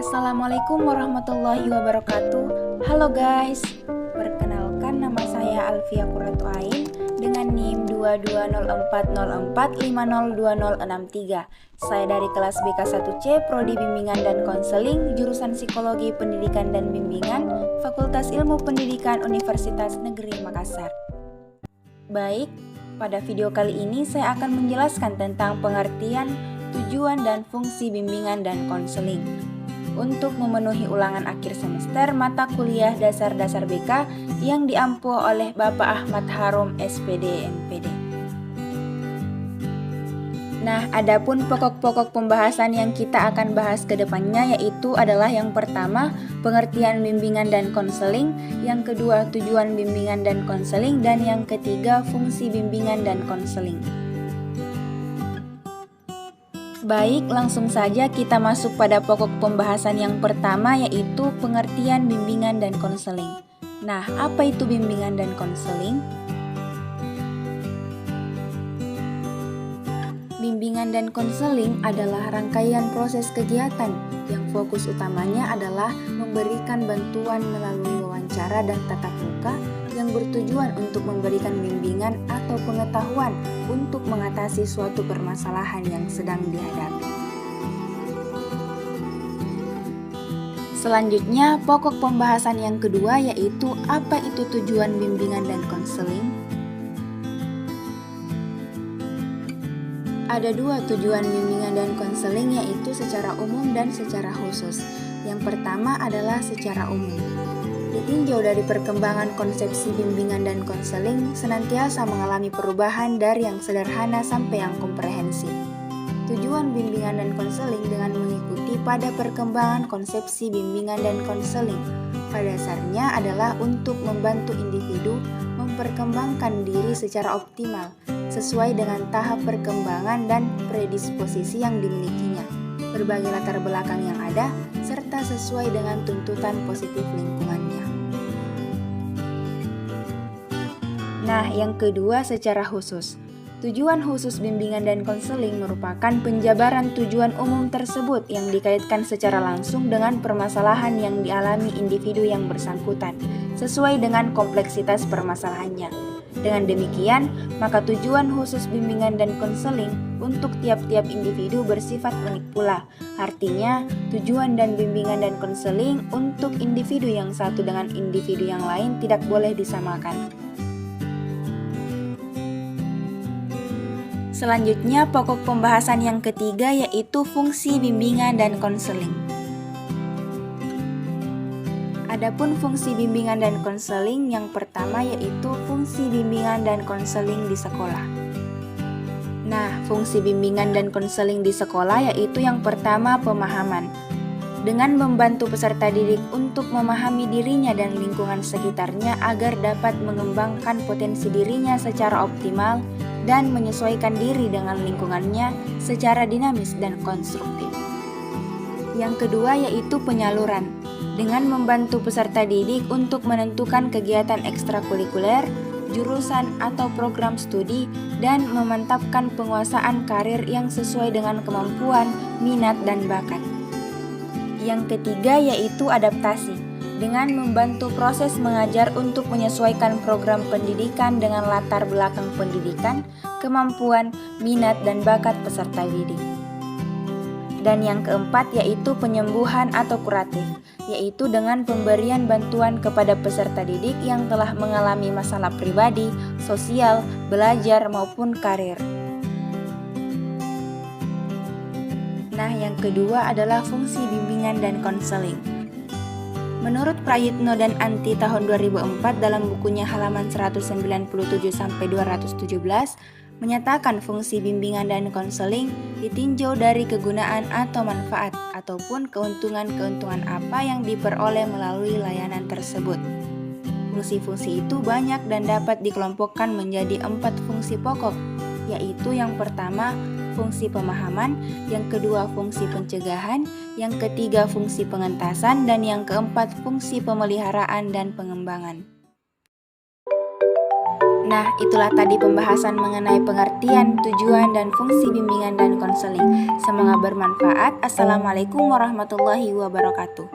Assalamualaikum warahmatullahi wabarakatuh. Halo guys, perkenalkan nama saya Alfia Qurratu Ain dengan NIM 220404502063. Saya dari kelas BK1C, Prodi Bimbingan dan Konseling, jurusan Psikologi Pendidikan dan Bimbingan, Fakultas Ilmu Pendidikan Universitas Negeri Makassar. Baik, pada video kali ini saya akan menjelaskan tentang pengertian, tujuan dan fungsi bimbingan dan konseling untuk memenuhi ulangan akhir semester mata kuliah dasar-dasar BK yang diampu oleh Bapak Ahmad Harom SPD MPD. Nah, adapun pokok-pokok pembahasan yang kita akan bahas ke depannya yaitu adalah yang pertama, pengertian bimbingan dan konseling, yang kedua, tujuan bimbingan dan konseling, dan yang ketiga, fungsi bimbingan dan konseling. Baik, langsung saja kita masuk pada pokok pembahasan yang pertama yaitu pengertian bimbingan dan konseling. Nah, apa itu bimbingan dan konseling? Bimbingan dan konseling adalah rangkaian proses kegiatan yang fokus utamanya adalah memberikan bantuan melalui wawancara dan tatap muka yang bertujuan untuk memberikan bimbingan atau pengetahuan untuk mengatasi suatu permasalahan yang sedang dihadapi. Selanjutnya, pokok pembahasan yang kedua yaitu apa itu tujuan bimbingan dan konseling. Ada dua tujuan bimbingan dan konseling yaitu secara umum dan secara khusus. Yang pertama adalah secara umum. Ditinjau dari perkembangan konsepsi bimbingan dan konseling senantiasa mengalami perubahan dari yang sederhana sampai yang komprehensif. Tujuan bimbingan dan konseling dengan mengikuti pada perkembangan konsepsi bimbingan dan konseling pada dasarnya adalah untuk membantu individu memperkembangkan diri secara optimal sesuai dengan tahap perkembangan dan predisposisi yang dimilikinya, berbagai latar belakang yang ada, serta sesuai dengan tuntutan positif lingkungannya. Nah, yang kedua secara khusus. Tujuan khusus bimbingan dan konseling merupakan penjabaran tujuan umum tersebut yang dikaitkan secara langsung dengan permasalahan yang dialami individu yang bersangkutan, sesuai dengan kompleksitas permasalahannya. Dengan demikian, maka tujuan khusus bimbingan dan konseling untuk tiap-tiap individu bersifat unik pula. Artinya, tujuan dan bimbingan dan konseling untuk individu yang satu dengan individu yang lain tidak boleh disamakan. Selanjutnya, pokok pembahasan yang ketiga yaitu fungsi bimbingan dan konseling. Adapun fungsi bimbingan dan konseling yang pertama yaitu fungsi bimbingan dan konseling di sekolah. Nah, fungsi bimbingan dan konseling di sekolah yaitu yang pertama pemahaman. Dengan membantu peserta didik untuk memahami dirinya dan lingkungan sekitarnya agar dapat mengembangkan potensi dirinya secara optimal dan menyesuaikan diri dengan lingkungannya secara dinamis dan konstruktif. Yang kedua yaitu penyaluran. Dengan membantu peserta didik untuk menentukan kegiatan ekstrakurikuler, jurusan atau program studi, dan memantapkan penguasaan karir yang sesuai dengan kemampuan, minat, dan bakat. Yang ketiga yaitu adaptasi. Dengan membantu proses mengajar untuk menyesuaikan program pendidikan dengan latar belakang pendidikan, kemampuan, minat, dan bakat peserta didik. Dan yang keempat yaitu penyembuhan atau kuratif, yaitu dengan pemberian bantuan kepada peserta didik yang telah mengalami masalah pribadi, sosial, belajar, maupun karir. Nah, yang kedua adalah fungsi bimbingan dan konseling. Menurut Prayitno dan Anti tahun 2004 dalam bukunya halaman 197-217 menyatakan fungsi bimbingan dan konseling ditinjau dari kegunaan atau manfaat ataupun keuntungan-keuntungan apa yang diperoleh melalui layanan tersebut. Fungsi-fungsi itu banyak dan dapat dikelompokkan menjadi 4 fungsi pokok, yaitu yang pertama fungsi pemahaman, yang kedua fungsi pencegahan, yang ketiga fungsi pengentasan, dan yang keempat fungsi pemeliharaan dan pengembangan. Nah, itulah tadi pembahasan mengenai pengertian, tujuan, dan fungsi bimbingan dan konseling. Semoga bermanfaat. Assalamualaikum warahmatullahi wabarakatuh.